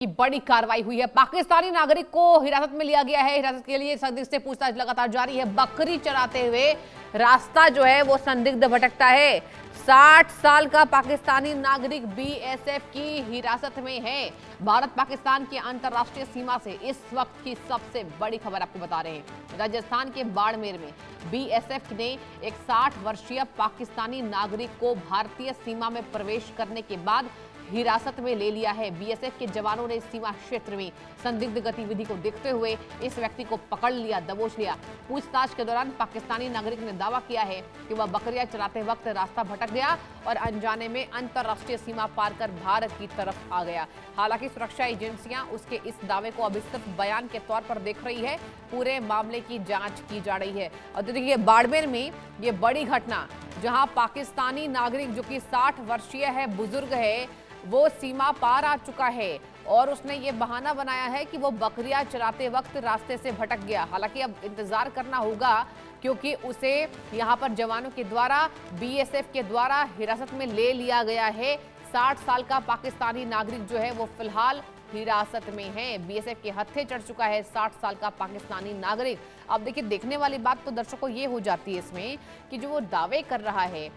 की बड़ी कार्रवाई हुई है। पाकिस्तानी नागरिक को हिरासत में लिया गया है। हिरासत के लिए संदिग्ध से पूछताछ लगातार जारी है। बकरी चराते हुए रास्ता जो है वो संदिग्ध भटकता है। 60 साल का पाकिस्तानी नागरिक बीएसएफ की हिरासत में है। भारत पाकिस्तान की अंतर्राष्ट्रीय सीमा से इस वक्त की सबसे बड़ी खबर आपको बता रहे हैं। राजस्थान के बाड़मेर में बीएसएफ ने एक 60 वर्षीय पाकिस्तानी नागरिक को भारतीय सीमा में प्रवेश करने के बाद हिरासत में ले लिया है। बीएसएफ के जवानों ने सीमा क्षेत्र में संदिग्ध गतिविधि को देखते हुए इस व्यक्ति को पकड़ लिया, दबोच लिया। पूछताछ के दौरान पाकिस्तानी नागरिक ने दावा किया है कि वह बकरियां चराते वक्त रास्ता भटक गया और अनजाने में अंतर्राष्ट्रीय सीमा पार कर भारत की तरफ आ गया। हालांकि सुरक्षा एजेंसियां उसके इस दावे को अभी सिर्फ बयान के तौर पर देख रही है। पूरे मामले की जांच की जा रही है। और देखिए बाड़मेर में ये बड़ी घटना, जहां पाकिस्तानी नागरिक जो कि 60 वर्षीय है, बुजुर्ग है, वो सीमा पार आ चुका है और उसने ये बहाना बनाया है कि वो बकरियां चराते वक्त रास्ते से भटक गया। हालांकि अब इंतजार करना होगा क्योंकि उसे यहां पर जवानों के द्वारा, बीएसएफ के द्वारा हिरासत में ले लिया गया है। 60 साल का पाकिस्तानी नागरिक जो है वो फिलहाल हिरासत में है। बीएसएफ के हत्थे चढ़ चुका है 60 साल का पाकिस्तानी नागरिक। अब देखिए, देखने वाली बात तो दर्शकों ये हो जाती है इसमें कि जो वो दावे कर रहा है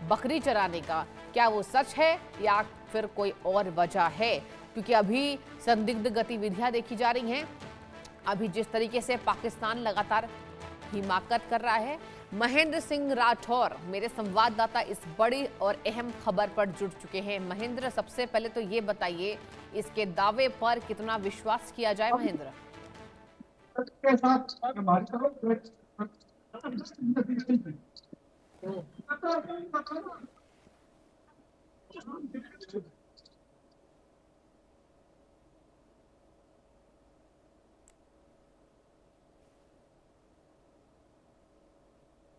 बकरी चराने का, क्या वो सच है या फिर कोई और वजह है? क्योंकि अभी संदिग्ध गतिविधियां देखी जा रही हैं। अभी जिस तरीके से पाकिस्तान लगातार हिमाकत कर रहा है। महेंद्र सिंह राठौर मेरे संवाददाता इस बड़ी और अहम खबर पर जुड़ चुके हैं। महेंद्र, सबसे पहले तो ये बताइए, इसके दावे पर कितना विश्वास किया जाए? महेंद्र,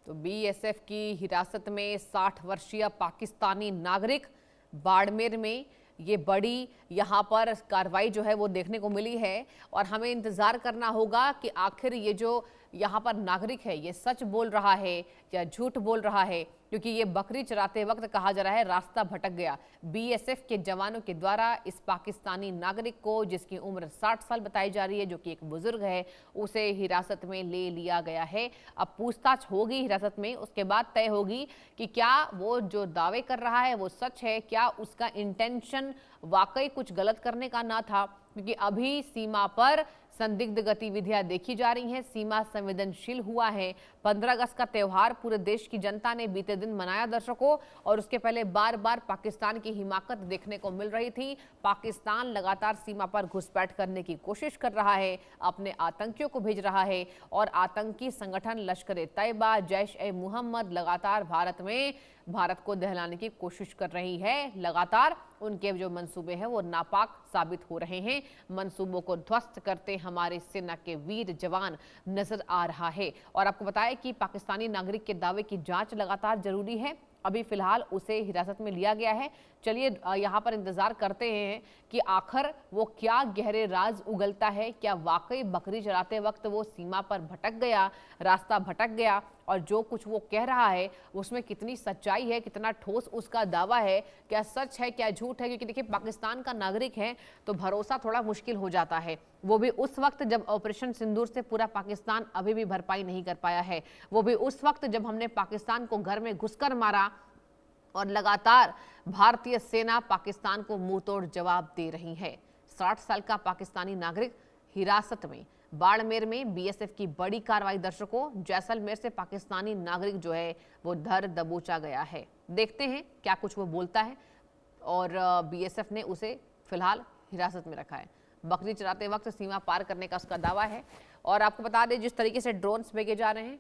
तो बीएसएफ की हिरासत में 60 वर्षीय पाकिस्तानी नागरिक, बाड़मेर में ये बड़ी यहाँ पर कार्रवाई जो है वो देखने को मिली है। और हमें इंतजार करना होगा कि आखिर ये जो यहाँ पर नागरिक है ये सच बोल रहा है या झूठ बोल रहा है, क्योंकि ये बकरी चराते वक्त कहा जा रहा है रास्ता भटक गया। बीएसएफ के जवानों के द्वारा इस पाकिस्तानी नागरिक को, जिसकी उम्र 60 साल बताई जा रही है, जो कि एक बुजुर्ग है, उसे हिरासत में ले लिया गया है। अब पूछताछ होगी हिरासत में, उसके बाद तय होगी कि क्या वो जो दावे कर रहा है वो सच है, क्या उसका इंटेंशन वाकई कुछ गलत करने का ना था। क्योंकि अभी सीमा पर संदिग्ध गतिविधियां देखी जा रही हैं। सीमा संवेदनशील हुआ है। 15 अगस्त का त्यौहार पूरे देश की जनता ने बीते दिन मनाया दर्शकों, और उसके पहले बार बार पाकिस्तान की हिमाकत देखने को मिल रही थी। पाकिस्तान लगातार सीमा पर घुसपैठ करने की कोशिश कर रहा है, अपने आतंकियों को भेज रहा है, और आतंकी संगठन लश्कर ए तैयबा, जैश ए मोहम्मद लगातार भारत को दहलाने की कोशिश कर रही है। लगातार उनके जो मंसूबे हैं वो नापाक साबित हो रहे हैं। मंसूबों को ध्वस्त करते हमारे सेना के वीर जवान नजर आ रहा है। और आपको बताया कि पाकिस्तानी नागरिक के दावे की जांच लगातार जरूरी है। अभी फिलहाल उसे हिरासत में लिया गया है। चलिए यहाँ पर इंतजार करते हैं कि आखिर वो क्या गहरे राज उगलता है। क्या वाकई बकरी चराते वक्त वो सीमा पर भटक गया, रास्ता भटक गया, और जो कुछ वो कह रहा है उसमें कितनी सच्चाई है, कितना ठोस उसका दावा है, क्या सच है क्या झूठ है? क्योंकि देखिए, पाकिस्तान का नागरिक है तो भरोसा थोड़ा मुश्किल हो जाता है। वो भी उस वक्त जब ऑपरेशन सिंदूर से पूरा पाकिस्तान अभी भी भरपाई नहीं कर पाया है। वो भी उस वक्त जब हमने पाकिस्तान को घर में घुसकर मारा और लगातार भारतीय सेना पाकिस्तान को मुंहतोड़ जवाब दे रही है। 60 साल का पाकिस्तानी नागरिक हिरासत में। बाड़मेर में बीएसएफ की बड़ी कार्रवाई दर्शकों। जैसलमेर से पाकिस्तानी नागरिक जो है वो धर दबोचा गया है। देखते हैं क्या कुछ वो बोलता है। और बीएसएफ ने उसे फिलहाल हिरासत में रखा है। बकरी चराते वक्त सीमा पार करने का उसका दावा है। और आपको बता दें, जिस तरीके से ड्रोन्स भेजे जा रहे हैं।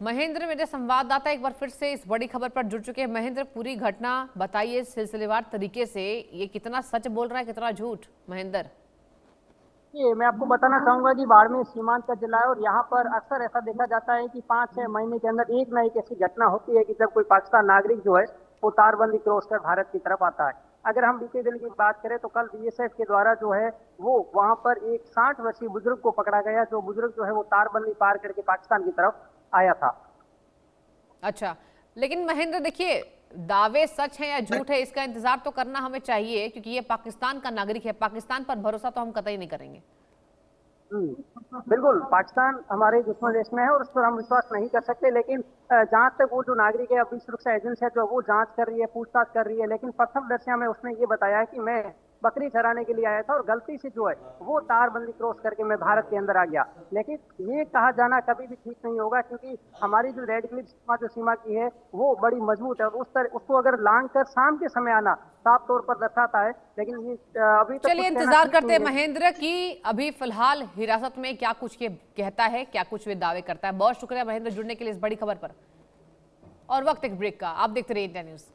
महेंद्र, मेरे संवाददाता एक बार फिर से इस बड़ी खबर पर जुड़ चुके हैं। महेंद्र, पूरी घटना बताइए सिलसिलेवार तरीके से। ये कितना सच बोल रहा है, कितना झूठ? महेंद्र, ये मैं आपको बताना चाहूंगा कि बाड़मेर सीमांत का जिला है और यहाँ पर अक्सर ऐसा देखा जाता है कि 5-6 महीने के अंदर एक ना एक ऐसी घटना होती है कि जब कोई पाकिस्तान नागरिक जो है वो तारबंदी क्रॉस कर भारत की तरफ आता है। अगर हम बीते दिन की बात करें तो कल बीएसएफ के द्वारा जो है वो वहां पर एक 60 वर्षीय बुजुर्ग को पकड़ा गया, जो बुजुर्ग जो है वो तारबंदी पार करके पाकिस्तान की तरफ आया था। अच्छा, लेकिन महेंद्र देखिए, दावे सच है या झूठ है इसका इंतजार तो करना हमें चाहिए, क्योंकि ये पाकिस्तान का नागरिक है। पाकिस्तान पर भरोसा तो हम कतई नहीं करेंगे। बिल्कुल, पाकिस्तान हमारे दुश्मन देश में है और उस पर हम विश्वास नहीं कर सकते। लेकिन जहाँ तक वो जो नागरिक है, अभी सुरक्षा एजेंसी है जो वो जांच कर रही है, पूछताछ कर रही है। लेकिन प्रथमदर्शिया में उसने ये बताया है कि मैं बकरी चराने के लिए आया था और गलती से जो है वो तारबंदी क्रॉस करके मैं भारत के अंदर आ गया। लेकिन ये कहा जाना कभी भी ठीक नहीं होगा, क्योंकि हमारी जो रेड क्लिफ सीमा जो सीमा की है वो बड़ी मजबूत है और उसको अगर लांग कर शाम के समय आना साफ तौर पर दर्शाता है। लेकिन ये अभी तक चलिए कुछ कहना इंतजार ठीक करते हैं नहीं है। महेंद्र की अभी फिलहाल हिरासत में क्या कुछ ये कहता है, क्या कुछ वे दावे करता है। बहुत शुक्रिया महेंद्र जुड़ने के लिए इस बड़ी खबर पर। और वक्त एक ब्रेक का, आप देखते रहिए इंडिया न्यूज।